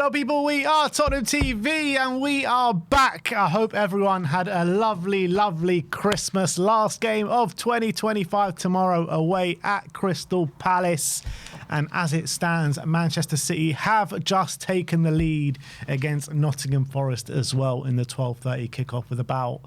Hello people, we are Tottenham TV and we are back. I hope everyone had a lovely Christmas. Last game of 2025 tomorrow away at Crystal Palace. And as it stands, Manchester City have just taken the lead against Nottingham Forest as well in the 12:30 kickoff with about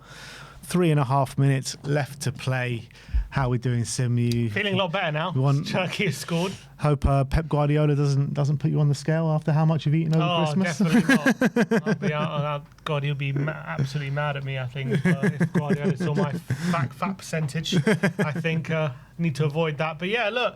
3.5 minutes left to play. How are we doing, Sim? You feeling a lot better now. Turkey has scored. Hope Pep Guardiola doesn't put you on the scale after how much you've eaten over Christmas. Definitely not. I'll be out. God, he'll be absolutely mad at me, I think, if Guardiola saw my fat percentage. I think need to avoid that. But yeah, look.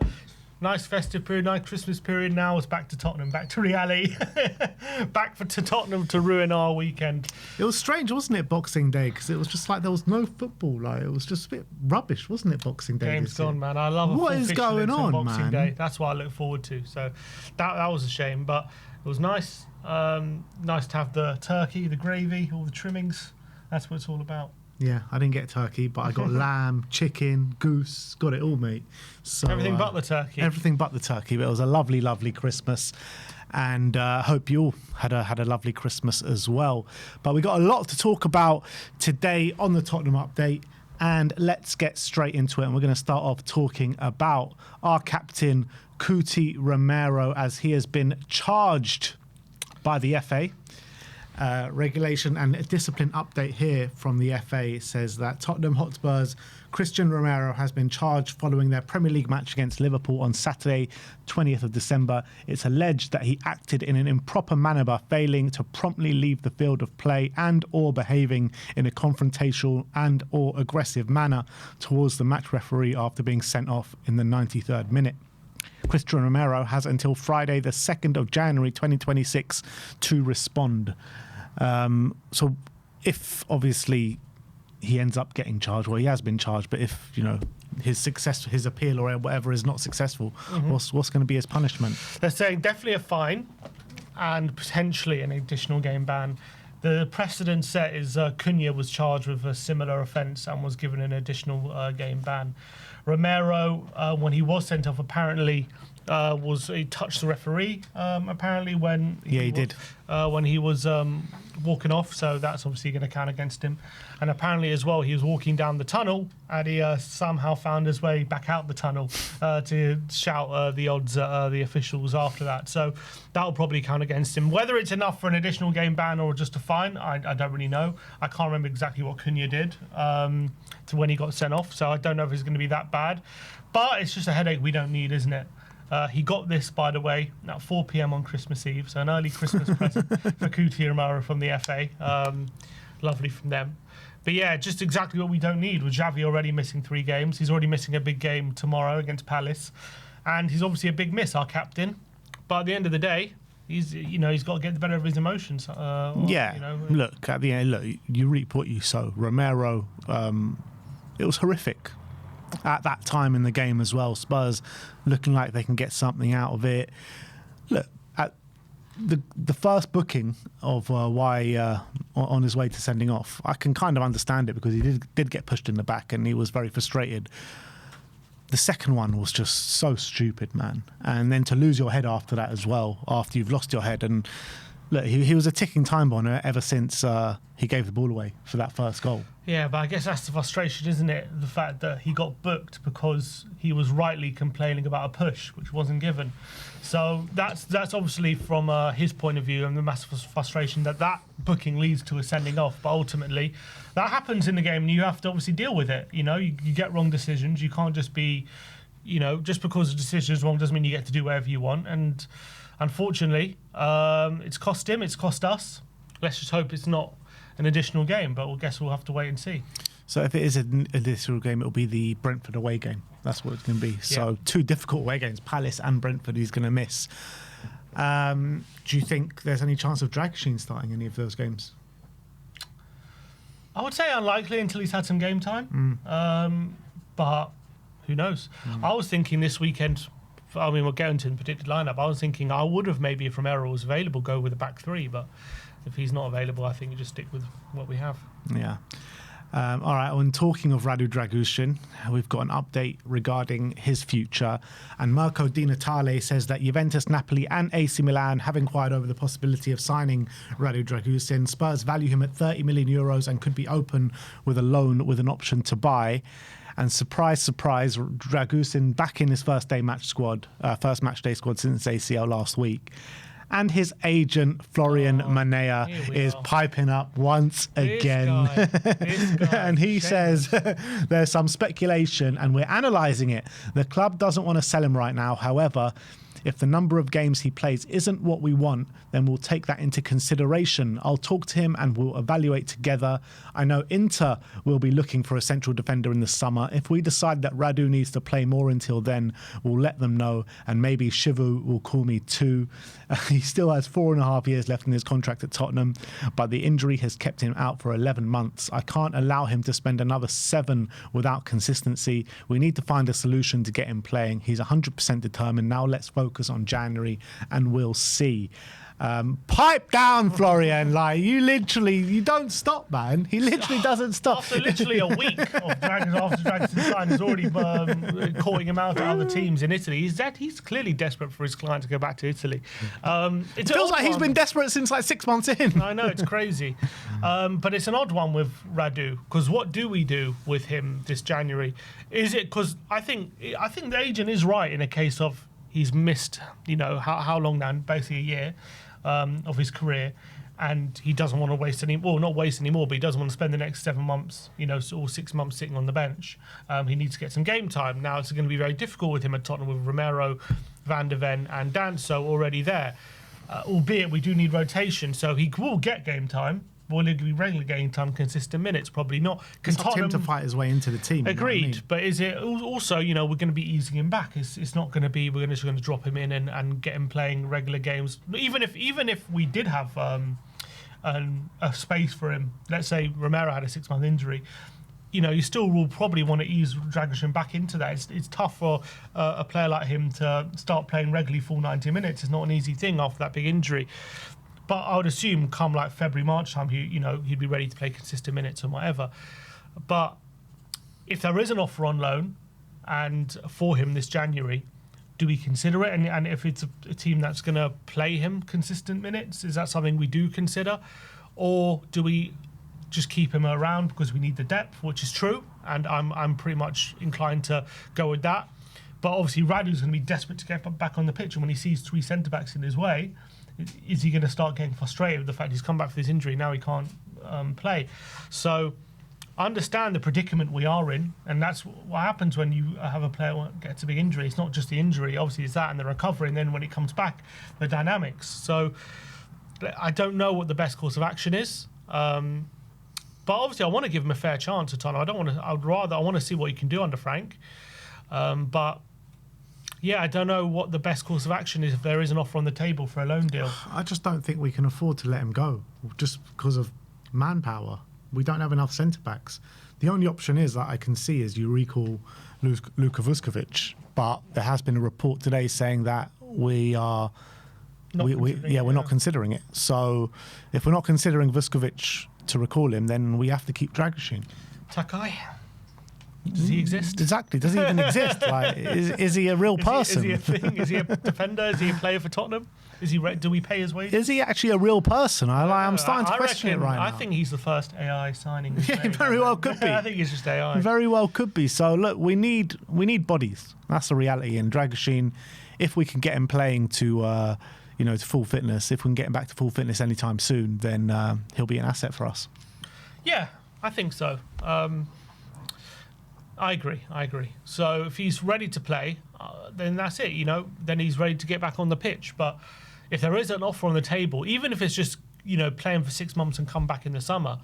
Nice festive period, nice Christmas period. Now it's back to Tottenham, back to reality. To Tottenham to ruin our weekend. It was strange, wasn't it, Boxing Day? Because it was just like there was no football. Like it was just a bit rubbish, wasn't it, Boxing Day? Game's gone, man. I love what is going on, Boxing man? Day. That's what I look forward to. So that was a shame, but it was nice. Nice to have the turkey, the gravy, all the trimmings. That's what it's all about. Yeah, I didn't get turkey, but I got lamb, chicken, goose, got it all, mate. So everything but the turkey. Everything but the turkey, but it was a lovely Christmas, and hope you all had a lovely Christmas as well. But we got a lot to talk about today on the Tottenham update, and let's get straight into it. And we're going to start off talking about our captain, Cuti Romero, as he has been charged by the FA. Regulation and discipline update here from the FA says that Tottenham Hotspur's Christian Romero has been charged following their Premier League match against Liverpool on Saturday, 20th of December. It's alleged that he acted in an improper manner by failing to promptly leave the field of play and or behaving in a confrontational and or aggressive manner towards the match referee after being sent off in the 93rd minute. Christian Romero has until Friday, the 2nd of January 2026 to respond. So if obviously he ends up getting charged, well, he has been charged, but if, you know, his appeal or whatever is not successful, what's going to be his punishment? They're saying definitely a fine and potentially an additional game ban. The precedent set is Cunha was charged with a similar offence and was given an additional game ban. Romero, when he was sent off, apparently he touched the referee. Apparently, when he did when he was walking off, so that's obviously going to count against him. And apparently, as well, he was walking down the tunnel, and he somehow found his way back out the tunnel to shout the odds at the officials after that. So that will probably count against him. Whether it's enough for an additional game ban or just a fine, I don't really know. I can't remember exactly what Cunha did to when he got sent off, so I don't know if it's going to be that bad. But it's just a headache we don't need, isn't it? He got this, by the way, at 4 p.m. on Christmas Eve, so an early Christmas present for Cuti Romero from the FA. Lovely from them. But yeah, just exactly what we don't need. With Xavi already missing 3 games, he's already missing a big game tomorrow against Palace, and he's obviously a big miss, our captain. But at the end of the day, he's got to get the better of his emotions. Look, at the end, you reap what you sow. Romero, it was horrific at that time in the game as well. Spurs looking like they can get something out of it. Look, at the first booking of why on his way to sending off, I can kind of understand it because he did get pushed in the back and he was very frustrated. The second one was just so stupid, man. And then to lose your head after that as well, after you've lost your head. And look, he was a ticking time bomber ever since he gave the ball away for that first goal. Yeah, but I guess that's the frustration, isn't it? The fact that he got booked because he was rightly complaining about a push, which wasn't given. So that's obviously from his point of view and the massive frustration that booking leads to a sending off. But ultimately, that happens in the game and you have to obviously deal with it. You know, you get wrong decisions. You can't just be, just because the decision is wrong doesn't mean you get to do whatever you want. And unfortunately, it's cost him, it's cost us. Let's just hope it's not an additional game, but I guess we'll have to wait and see. So if it is an additional game, it'll be the Brentford away game. That's what it's going to be. Yeah. So 2 difficult away games, Palace and Brentford, he's going to miss. Do you think there's any chance of Dragusin starting any of those games? I would say unlikely until he's had some game time. But who knows? I was thinking this weekend, we're going to the predicted lineup. I was thinking I would have maybe, if Romero was available, go with a back 3, but if he's not available, I think you just stick with what we have. Yeah. All right, when talking of Radu Dragusin, we've got an update regarding his future. And Marco Di Natale says that Juventus, Napoli and AC Milan have inquired over the possibility of signing Radu Dragusin. Spurs value him at 30 million euros and could be open with a loan with an option to buy. And surprise, surprise, Dragusin back in his first match day squad since ACL last week. And his agent, Florian Manea, is piping up once again. This guy. And he says there's some speculation and we're analysing it. The club doesn't want to sell him right now. However, if the number of games he plays isn't what we want, then we'll take that into consideration. I'll talk to him and we'll evaluate together. I know Inter will be looking for a central defender in the summer. If we decide that Radu needs to play more until then, we'll let them know. And maybe Shivu will call me too. He still has 4.5 years left in his contract at Tottenham, but the injury has kept him out for 11 months. I can't allow him to spend another 7 without consistency. We need to find a solution to get him playing. He's 100% determined. Now let's focus on January and we'll see. Pipe down, Florian. Like, you don't stop, man. He literally doesn't stop. After literally a week of Dragusin sign is already calling him out to other teams in Italy. He's clearly desperate for his client to go back to Italy. It feels like he's been desperate since like 6 months in. I know, it's crazy. But it's an odd one with Radu, because what do we do with him this January? Is it because I think the agent is right in a case of he's missed, how long now? Basically a year of his career, and he doesn't want to waste not waste anymore, but he doesn't want to spend the next 7 months, or 6 months sitting on the bench. He needs to get some game time. Now it's going to be very difficult with him at Tottenham with Romero, Van der Ven and Danso already there. Albeit we do need rotation, so he will get game time. Will it be regular game time, consistent minutes? Probably not. It's up to him to fight his way into the team. Agreed, you know what I mean? but is it also, we're going to be easing him back? It's not going to be we're just going to drop him in and get him playing regular games. Even if we did have a space for him, let's say Romero had a 6-month injury, you still will probably want to ease Dragusin back into that. It's tough for a player like him to start playing regularly full 90 minutes. It's not an easy thing after that big injury. But I would assume come like February, March time, he'd be ready to play consistent minutes and whatever. But if there is an offer on loan and for him this January, do we consider it? And if it's a team that's going to play him consistent minutes, is that something we do consider? Or do we just keep him around because we need the depth, which is true, and I'm pretty much inclined to go with that. But obviously Radu's going to be desperate to get back on the pitch, and when he sees 3 centre-backs in his way, is he going to start getting frustrated with the fact he's come back for this injury, now he can't play? So I understand the predicament we are in, and that's what happens when you have a player who gets a big injury. It's not just the injury, obviously it's that and the recovery, and then when it comes back, the dynamics. So I don't know what the best course of action is. But obviously I want to give him a fair chance at Tottenham. I want to see what he can do under Frank. But yeah, I don't know what the best course of action is if there is an offer on the table for a loan deal. I just don't think we can afford to let him go just because of manpower. We don't have enough centre-backs. The only option is that I can see is you recall Luka Vuskovic, but there has been a report today saying that we're not considering it. So if we're not considering Vuskovic to recall him, then we have to keep Dragusin. Takai? Does he exist? Exactly. Does he even exist? Like, is he a real person? Is he a thing? Is he a defender? Is he a player for Tottenham? Do we pay his wages? Is he actually a real person? I'm starting to question it right now. I think he's the first AI signing. Yeah, very well could be. I think he's just AI. Very well could be. So look, we need bodies. That's the reality. And Dragusin, if we can get him playing to to full fitness, if we can get him back to full fitness anytime soon, then he'll be an asset for us. Yeah, I think so. I agree. So if he's ready to play, then that's it, then he's ready to get back on the pitch. But if there is an offer on the table, even if it's just, playing for 6 months and come back in the summer,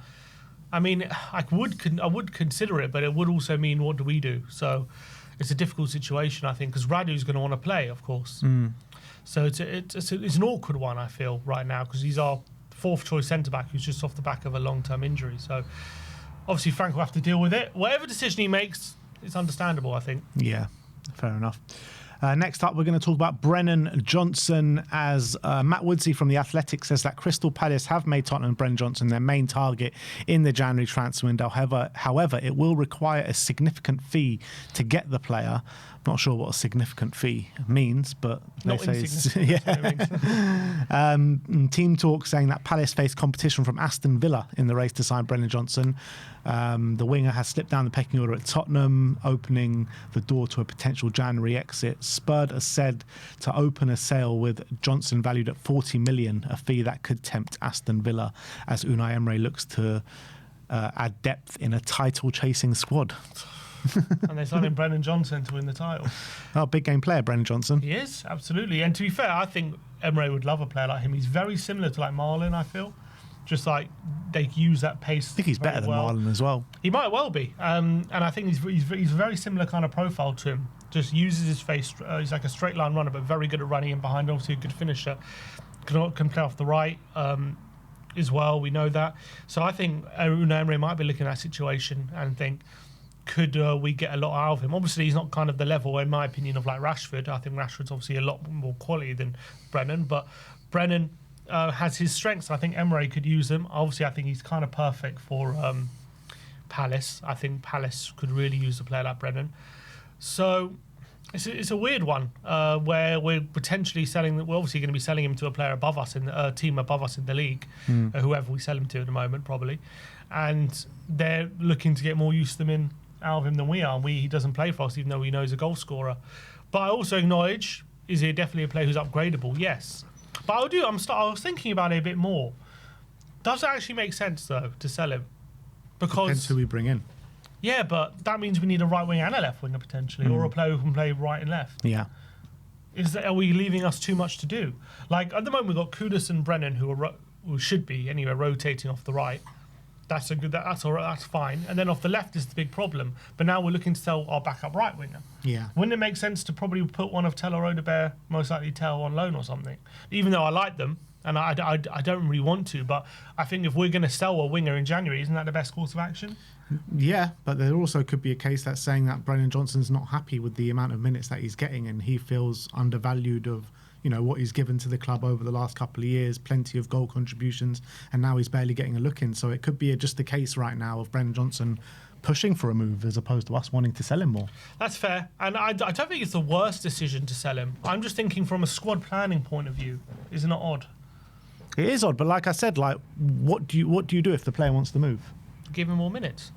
I mean, I would consider it, but it would also mean what do we do? So it's a difficult situation, I think, because Radu's going to want to play, of course. So it's an awkward one, I feel, right now, because he's our 4th choice centre-back who's just off the back of a long-term injury. So obviously Frank will have to deal with it. Whatever decision he makes, it's understandable, I think. Yeah, fair enough. Next up, we're going to talk about Brennan Johnson, as Matt Woodsey from The Athletic says that Crystal Palace have made Tottenham and Brennan Johnson their main target in the January transfer window. However, it will require a significant fee to get the player. Not sure what a significant fee means, but they say it's, yeah. Team Talk saying that Palace face competition from Aston Villa in the race to sign Brennan Johnson. The winger has slipped down the pecking order at Tottenham, opening the door to a potential January exit. Spurred are said to open a sale with Johnson valued at 40 million, a fee that could tempt Aston Villa as Unai Emery looks to add depth in a title-chasing squad. And they're signing Brennan Johnson to win the title. Oh, big game player, Brennan Johnson. He is, absolutely. And to be fair, I think Emery would love a player like him. He's very similar to like Marlon, I feel. Just like they use that pace. I think he's better than Marlon as well. He might well be. And I think he's a very similar kind of profile to him. Just uses his face. He's like a straight line runner, but very good at running in behind. Obviously a good finisher. Can play off the right as well. We know that. So I think Unai Emery might be looking at that situation and think, could we get a lot out of him? Obviously, he's not kind of the level, in my opinion, of like Rashford. I think Rashford's obviously a lot more quality than Brennan, but Brennan has his strengths. I think Emery could use them. Obviously, I think he's kind of perfect for Palace. I think Palace could really use a player like Brennan. So it's a weird one where we're potentially selling. We're obviously going to be selling him to a player above us in a team above us in the league, whoever we sell him to at the moment, probably, and they're looking to get more use out of him than we are. He doesn't play for us, even though we know he's a goal scorer. But I also acknowledge, is he definitely a player who's upgradable? Yes. But I was thinking about it a bit more. Does it actually make sense, though, to sell him? Because depends who we bring in. Yeah, but that means we need a right winger and a left winger, potentially, or a player who can play right and left. Yeah. Are we leaving us too much to do? Like, at the moment, we've got Kudus and Brennan, who should be, anyway, rotating off the right. That's all right, that's fine. And then off the left is the big problem. But now we're looking to sell our backup right winger. Yeah. Wouldn't it make sense to probably put one of Tell or Odebear, most likely Tell, on loan or something? Even though I like them, and I don't really want to, but I think if we're going to sell a winger in January, isn't that the best course of action? Yeah, but there also could be a case that's saying that Brennan Johnson's not happy with the amount of minutes that he's getting, and he feels undervalued of what he's given to the club over the last couple of years, plenty of goal contributions, and now he's barely getting a look in. So it could be just the case right now of Brennan Johnson pushing for a move as opposed to us wanting to sell him more. That's fair. And I don't think it's the worst decision to sell him. I'm just thinking from a squad planning point of view. Is it not odd? It is odd, but like I said, what do you do if the player wants to move? Give him more minutes.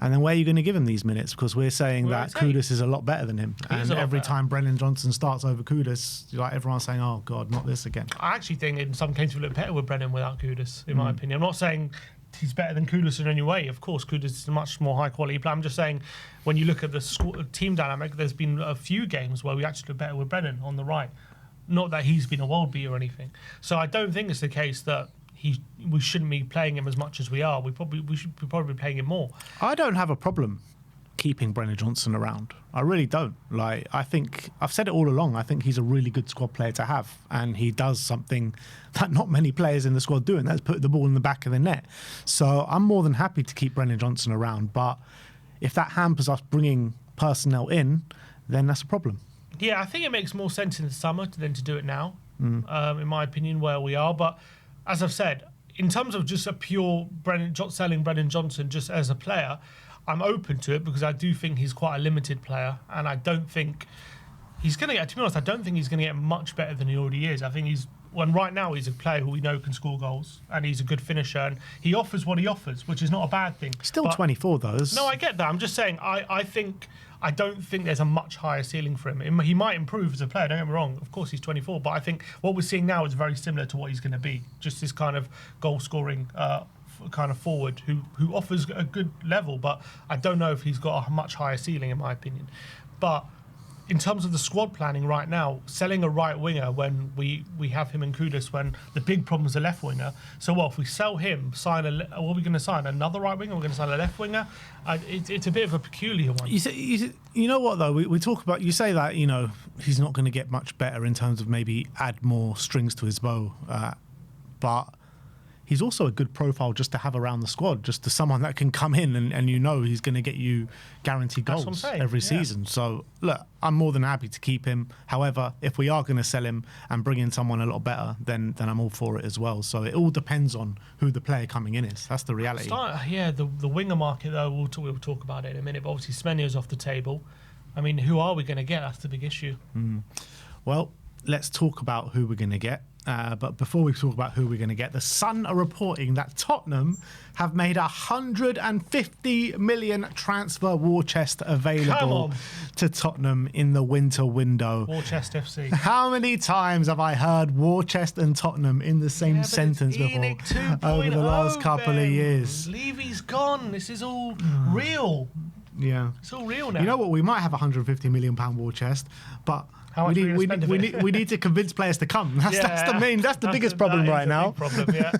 And then where are you going to give him these minutes? Because we're saying that Kudus is a lot better than him. And every time Brennan Johnson starts over Kudus, everyone's saying, oh, God, not this again. I actually think in some cases we look better with Brennan without Kudus, in my opinion. I'm not saying he's better than Kudus in any way. Of course, Kudus is a much more high-quality player. I'm just saying when you look at the team dynamic, there's been a few games where we actually look better with Brennan on the right. Not that he's been a world beater or anything. So I don't think it's the case that we shouldn't be playing him as much as we are. We should probably be playing him more. I don't have a problem keeping Brennan Johnson around. I really don't. I think I've said it all along. I think he's a really good squad player to have, and he does something that not many players in the squad do, and that's put the ball in the back of the net. So I'm more than happy to keep Brennan Johnson around. But if that hampers us bringing personnel in, then that's a problem. Yeah, I think it makes more sense in the summer than to do it now, in my opinion, where we are. But as I've said, in terms of just a pure selling Brennan Johnson just as a player, I'm open to it because I do think he's quite a limited player, and I don't think he's going to get, to be honest, I don't think he's going to get much better than he already is. I think right now he's a player who we know can score goals, and he's a good finisher, and he offers what he offers, which is not a bad thing. Still 24 though. No, I get that. I'm just saying, I don't think there's a much higher ceiling for him. He might improve as a player, don't get me wrong. Of course, he's 24, but I think what we're seeing now is very similar to what he's going to be. Just this kind of goal-scoring kind of forward who offers a good level, but I don't know if he's got a much higher ceiling, in my opinion. But in terms of the squad planning right now, selling a right winger when we have him in Kudus, when the big problem is a left winger. So, if we sell him, what are we going to sign? Another right winger? We're going to sign a left winger? It's a bit of a peculiar one. You know what, though? We talk about, you say that, he's not going to get much better in terms of maybe add more strings to his bow. But he's also a good profile just to have around the squad, just to someone that can come in and he's going to get you guaranteed goals every season. So, look, I'm more than happy to keep him. However, if we are going to sell him and bring in someone a lot better, then I'm all for it as well. So it all depends on who the player coming in is. That's the reality. The winger market, though, we'll talk about it in a minute. But obviously, Savinho's off the table. I mean, who are we going to get? That's the big issue. Well, let's talk about who we're going to get. But before we talk about who we're going to get, the Sun are reporting that Tottenham have made 150 million transfer war chest available to Tottenham in the winter window. War chest FC. How many times have I heard war chest and Tottenham in the same sentence before over the last couple of years? Levy's gone. This is all real. Yeah. It's all real now. You know what? We might have £150 million war chest, but we need to convince players to come. That's the biggest problem right now. Problem, yeah.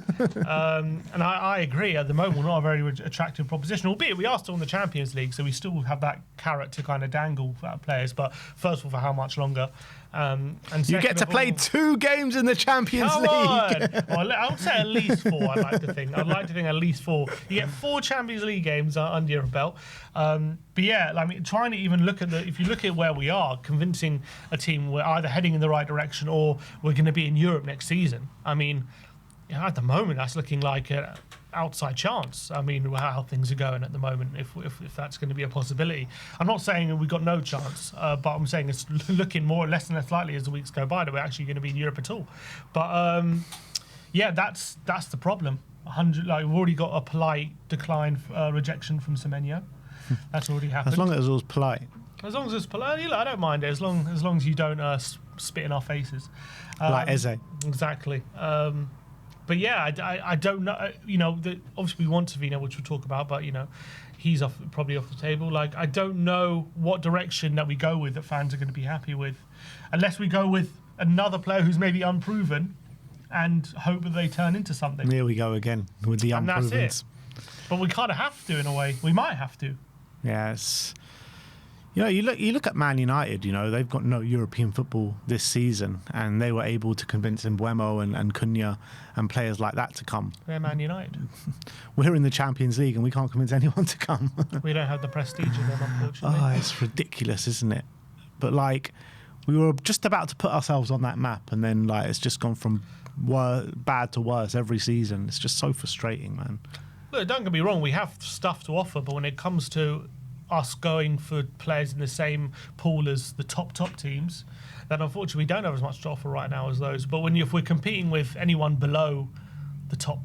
And I agree. At the moment, we're not a very attractive proposition, albeit we are still in the Champions League, so we still have that carrot to kind of dangle at players. But first of all, for how much longer? And you get to play 2 games in the Champions League. Well, I would say at least 4. I'd like to think at least 4. You get 4 Champions League games under your belt. But yeah, I mean, trying to even look at if you look at where we are, convincing a team we're either heading in the right direction or we're going to be in Europe next season. I mean, at the moment, that's looking like an outside chance. I mean, how things are going at the moment, if that's going to be a possibility. I'm not saying we've got no chance, but I'm saying it's looking less and less likely as the weeks go by that we're actually going to be in Europe at all. But yeah, that's the problem. 100, like we've already got a polite decline, rejection from Savinho. That's already happened. As long as it was polite. As long as it's polite, I don't mind it. As long as you don't spit in our faces. Like Eze. Exactly. But yeah, I don't know. Obviously we want Savinho, which we'll talk about, but he's probably off the table. Like, I don't know what direction that we go with that fans are going to be happy with, unless we go with another player who's maybe unproven, and hope that they turn into something. Here we go again with the unproven. And that's it. But we kind of have to in a way. We might have to. Yes. You look at Man United, they've got no European football this season, and they were able to convince Mbeumo and Cunha and players like that to come. They're Man United. We're in the Champions League and we can't convince anyone to come. We don't have the prestige of them, unfortunately. Oh, it's ridiculous, isn't it? But we were just about to put ourselves on that map, and then it's just gone from bad to worse every season. It's just so frustrating, man. Look, don't get me wrong, we have stuff to offer, but when it comes to us going for players in the same pool as the top teams, then unfortunately we don't have as much to offer right now as those. But if we're competing with anyone below the top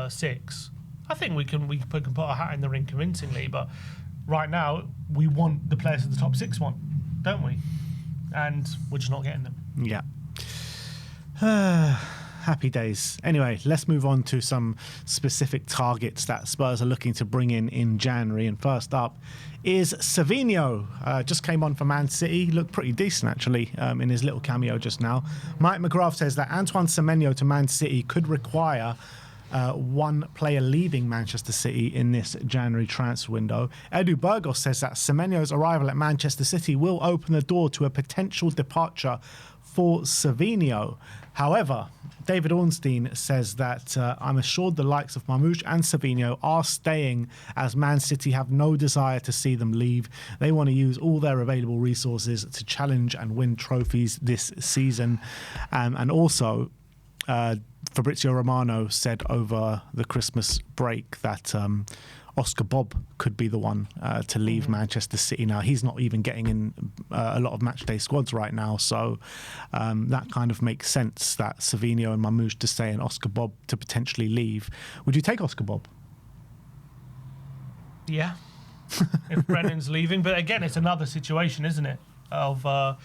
6, I think we can put our hat in the ring convincingly. But right now we want the players of the top 6 one, don't we? And we're just not getting them. Yeah. Happy days. Anyway, let's move on to some specific targets that Spurs are looking to bring in January. And first up is Savinho. Just came on for Man City. Looked pretty decent, actually, in his little cameo just now. Mike McGrath says that Antoine Semenyo to Man City could require one player leaving Manchester City in this January transfer window. Edu Burgos says that Semenyo's arrival at Manchester City will open the door to a potential departure for Savinho. However, David Ornstein says that I'm assured the likes of Marmoush and Savinho are staying, as Man City have no desire to see them leave. They want to use all their available resources to challenge and win trophies this season. And also, Fabrizio Romano said over the Christmas break that Oscar Bob could be the one to leave Manchester City. Now, he's not even getting in a lot of matchday squads right now, so that kind of makes sense that Savinho and Marmoush to stay and Oscar Bob to potentially leave. Would you take Oscar Bob? Yeah, if Brennan's leaving. But again, it's another situation, isn't it, of a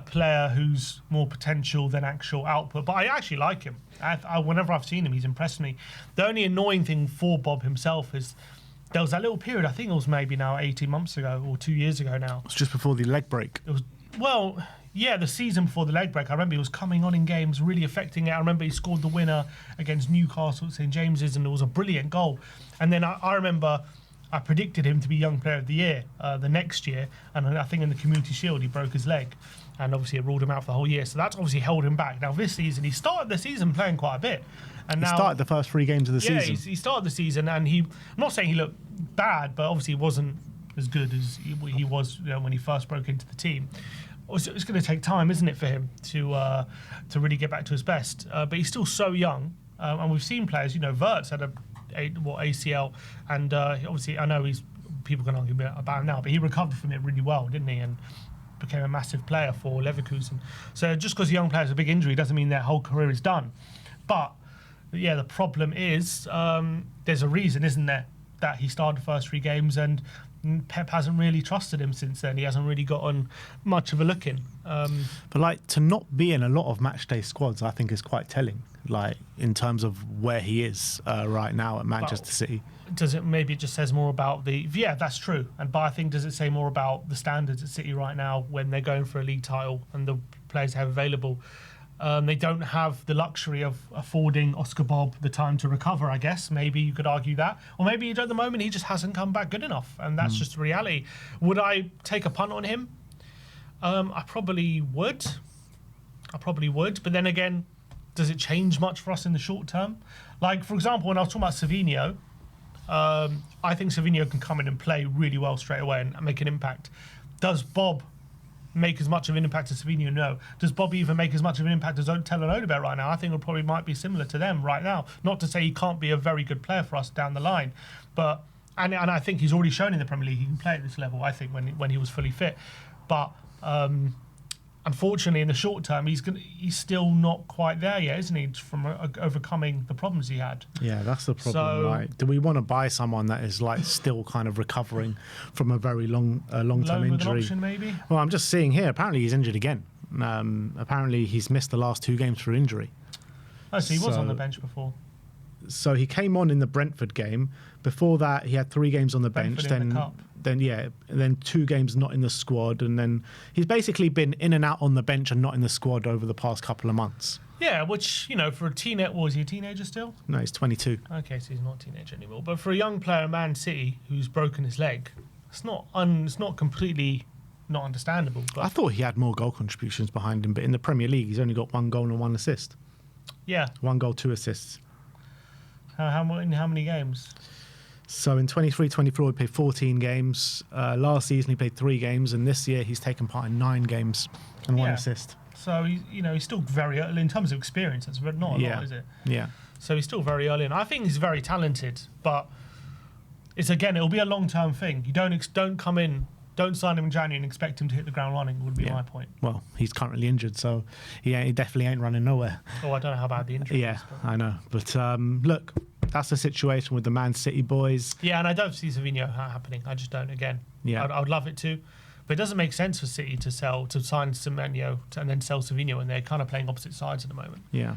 player who's more potential than actual output. But I actually like him. Whenever I've seen him, he's impressed me. The only annoying thing for Bob himself is there was that little period, I think it was maybe now 18 months ago or 2 years ago now. It was just before the leg break. It was, the season before the leg break. I remember he was coming on in games, really affecting it. I remember he scored the winner against Newcastle at St James's, and it was a brilliant goal. And then I remember I predicted him to be Young Player of the Year the next year, and I think in the Community Shield he broke his leg, and obviously it ruled him out for the whole year. So that's obviously held him back. Now this season, he started the season playing quite a bit, And he now started the first 3 games of the season. Yeah, he started the season, and I'm not saying he looked bad, but obviously he wasn't as good as he was when he first broke into the team. It's going to take time, isn't it, for him to really get back to his best? But he's still so young, and we've seen players. Wirtz had ACL, and obviously I know people can argue about him now, but he recovered from it really well, didn't he? And became a massive player for Leverkusen. So just because a young player has a big injury doesn't mean their whole career is done. But yeah, the problem is there's a reason, isn't there, that he started the first 3 games, and Pep hasn't really trusted him since then. He hasn't really gotten much of a look in. But to not be in a lot of matchday squads, I think is quite telling. In terms of where he is right now at Manchester City. Does it maybe it just says more about that's true. But I think, does it say more about the standards at City right now when they're going for a league title and the players they have available? They don't have the luxury of affording Oscar Bob the time to recover, I guess. Maybe you could argue that. Or maybe at the moment he just hasn't come back good enough, and that's just the reality. Would I take a punt on him? I probably would. But then again, does it change much for us in the short term? For example, when I was talking about Savinho, I think Savinho can come in and play really well straight away and make an impact. Does Bob make as much of an impact as Savinho? No. Does Bob even make as much of an impact as Taylor Odebert right now? I think it probably might be similar to them right now. Not to say he can't be a very good player for us down the line, but and I think he's already shown in the Premier League he can play at this level. I think when he was fully fit, but unfortunately in the short term he's still not quite there yet, isn't he? From overcoming the problems he had. Yeah, that's the problem. Right? Do we want to buy someone that is still kind of recovering from a very long-term injury? With an option, maybe. Well, I'm just seeing here. Apparently, he's injured again. Apparently, he's missed the last 2 games through injury. Oh, so he was on the bench before. So he came on in the Brentford game. Before that, he had 3 games on the bench. In the cup. Then 2 games not in the squad, and then he's basically been in and out on the bench and not in the squad over the past couple of months. Yeah, which, for a teenager, was he a teenager still? No, he's 22. Okay, so he's not a teenager anymore. But for a young player at Man City who's broken his leg, it's not completely not understandable. But I thought he had more goal contributions behind him, but in the Premier League, he's only got 1 goal and 1 assist. Yeah. 1 goal, 2 assists. In how many games? So in 23-24, he played 14 games. Last season, he played 3 games, and this year he's taken part in 9 games and 1 assist. So he's still very early in terms of experience. That's not a lot, is it? Yeah. So he's still very early, and I think he's very talented. But it'll be a long-term thing. You don't come in, don't sign him in January and expect him to hit the ground running. Would be my point. Well, he's currently injured, so he definitely ain't running nowhere. Oh, I don't know how bad the injury is. Yeah, I know. But look, that's the situation with the Man City boys. Yeah, and I don't see Savinho happening. I just don't. Again, I would love it to, but it doesn't make sense for City to sign Savinho and then sell Savinho, and they're kind of playing opposite sides at the moment. Yeah.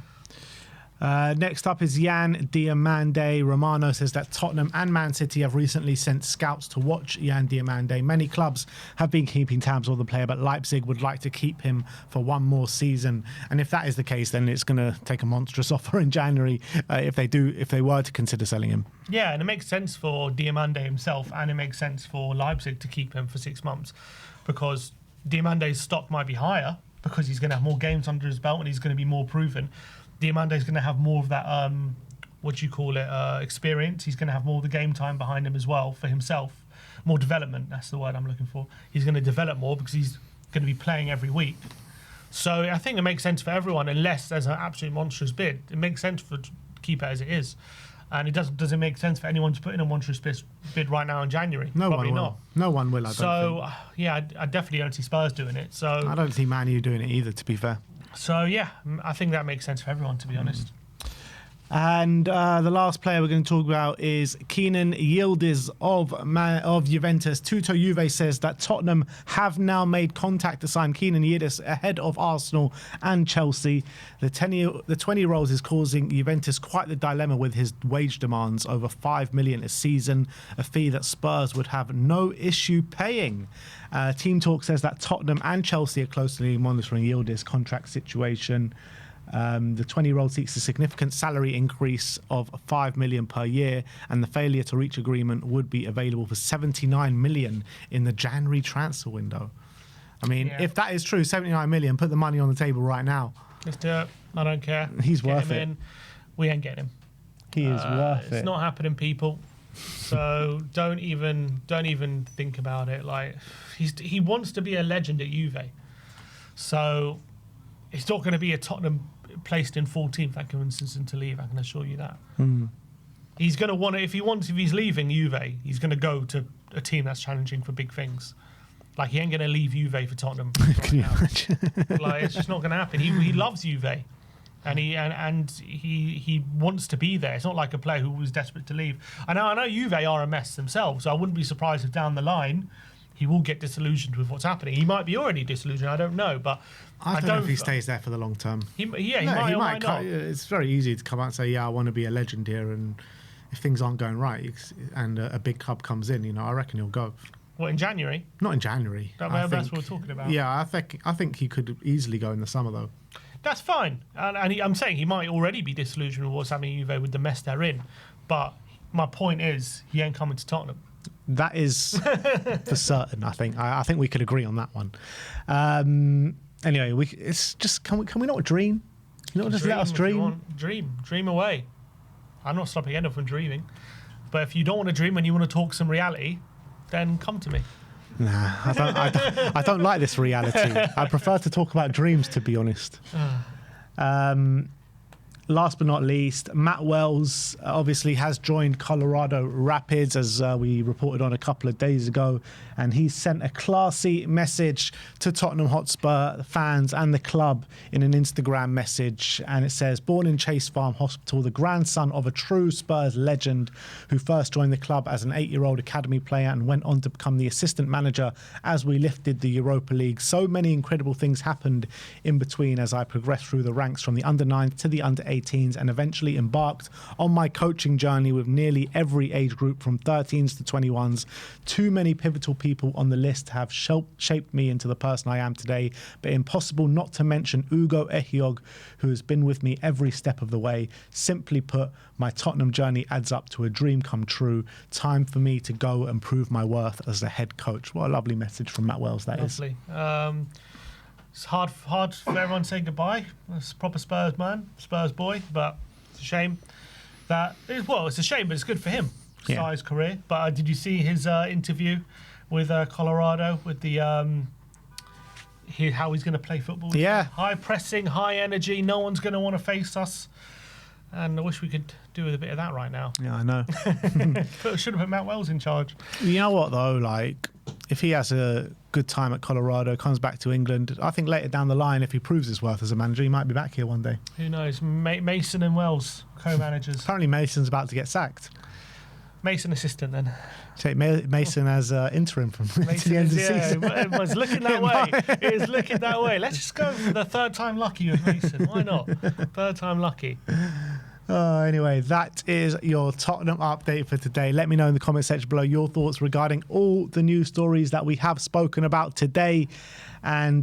Next up is Yan Diomande. Romano says that Tottenham and Man City have recently sent scouts to watch Yan Diomande. Many clubs have been keeping tabs on the player, but Leipzig would like to keep him for 1 more season. And if that is the case, then it's going to take a monstrous offer in January if they were to consider selling him. Yeah, and it makes sense for Diomande himself, and it makes sense for Leipzig to keep him for 6 months, because Diomande's stock might be higher because he's going to have more games under his belt and he's going to be more proven. Diomande is going to have more of that, experience. He's going to have more of the game time behind him as well for himself. More development, that's the word I'm looking for. He's going to develop more because he's going to be playing every week. So I think it makes sense for everyone, unless there's an absolute monstrous bid. It makes sense to keep it as it is. And it doesn't make sense for anyone to put in a monstrous bid right now in January. Probably not. No one will, I don't think. Yeah, I definitely don't see Spurs doing it. So I don't see Man U doing it either, to be fair. So, yeah, I think that makes sense for everyone, to be honest. And the last player we're going to talk about is Keenan Yildis of Juventus. Tutto Juve says that Tottenham have now made contact to sign Keenan Yildis ahead of Arsenal and Chelsea. The 20-year-old is causing Juventus quite the dilemma with his wage demands, over $5 million a season, a fee that Spurs would have no issue paying. Team Talk says that Tottenham and Chelsea are closely monitoring Yildis' contract situation. The 20-year-old seeks a significant salary increase of $5 million per year, and the failure to reach agreement would be available for $79 million in the January transfer window. I mean, if that is true, $79 million, put the money on the table right now. Let's do it. I don't care. He's worth it. we ain't getting him. He is worth it. It's not happening, people. So don't even think about it. Like he wants to be a legend at Juve. So it's not going to be a Tottenham placed in 14th that convinces him to leave. I can assure you that. He's going to want it if he's leaving Juve. He's going to go to a team that's challenging for big things. Like he ain't going to leave Juve for Tottenham. Can you imagine? Like it's just not going to happen. He loves Juve. And he wants to be there. It's not like a player who was desperate to leave. I know Juve are a mess themselves, so I wouldn't be surprised if down the line he will get disillusioned with what's happening. He might be already disillusioned. I don't know, but I don't know if he stays there for the long term. He might not. It's very easy to come out and say, "Yeah, I want to be a legend here," and if things aren't going right and a big club comes in, I reckon he'll go. What, in January? Not in January. That's what we're talking about. Yeah, I think he could easily go in the summer though. That's fine, and I'm saying he might already be disillusioned with what's happening at Juve with the mess they're in. But my point is, he ain't coming to Tottenham. That is for certain. I think. I think we could agree on that one. Anyway, it's just can we not dream? Just let us dream. Dream away. I'm not stopping anyone from dreaming, but if you don't want to dream and you want to talk some reality, then come to me. Nah, I don't like this reality. I prefer to talk about dreams, to be honest. Last but not least, Matt Wells obviously has joined Colorado Rapids, as we reported on a couple of days ago, and he sent a classy message to Tottenham Hotspur fans and the club in an Instagram message, and it says, "Born in Chase Farm Hospital, the grandson of a true Spurs legend who first joined the club as an 8-year-old academy player and went on to become the assistant manager as we lifted the Europa League. So many incredible things happened in between as I progressed through the ranks from the under-9s to the under-18s and eventually embarked on my coaching journey with nearly every age group from 13s to 21s. Too many pivotal people on the list have shaped me into the person I am today, but impossible not to mention Ugo Ehiog, who has been with me every step of the way. Simply put, my Tottenham journey adds up to a dream come true. Time for me to go and prove my worth as the head coach." What a lovely message from Matt Wells that is. Lovely. It's hard for everyone to say goodbye. It's a proper Spurs man, Spurs boy, but it's a shame that... it's a shame, but it's good for him. Start his career. But did you see his interview with Colorado with the how he's going to play football? Yeah. High pressing, high energy. No one's going to want to face us. And I wish we could do with a bit of that right now. Yeah, I know. Should have put Matt Wells in charge. You know what, though? Like, if he has a good time at Colorado, comes back to England, I think later down the line, if he proves his worth as a manager, he might be back here one day. Who knows? Mason and Wells, co-managers. Apparently Mason's about to get sacked. Mason assistant, then. Take Mason as interim from to the end of the season. It was looking that way. It is looking that way. Let's just go for the third time lucky with Mason. Why not? Third time lucky. Anyway, that is your Tottenham update for today. Let me know in the comment section below your thoughts regarding all the news stories that we have spoken about today. And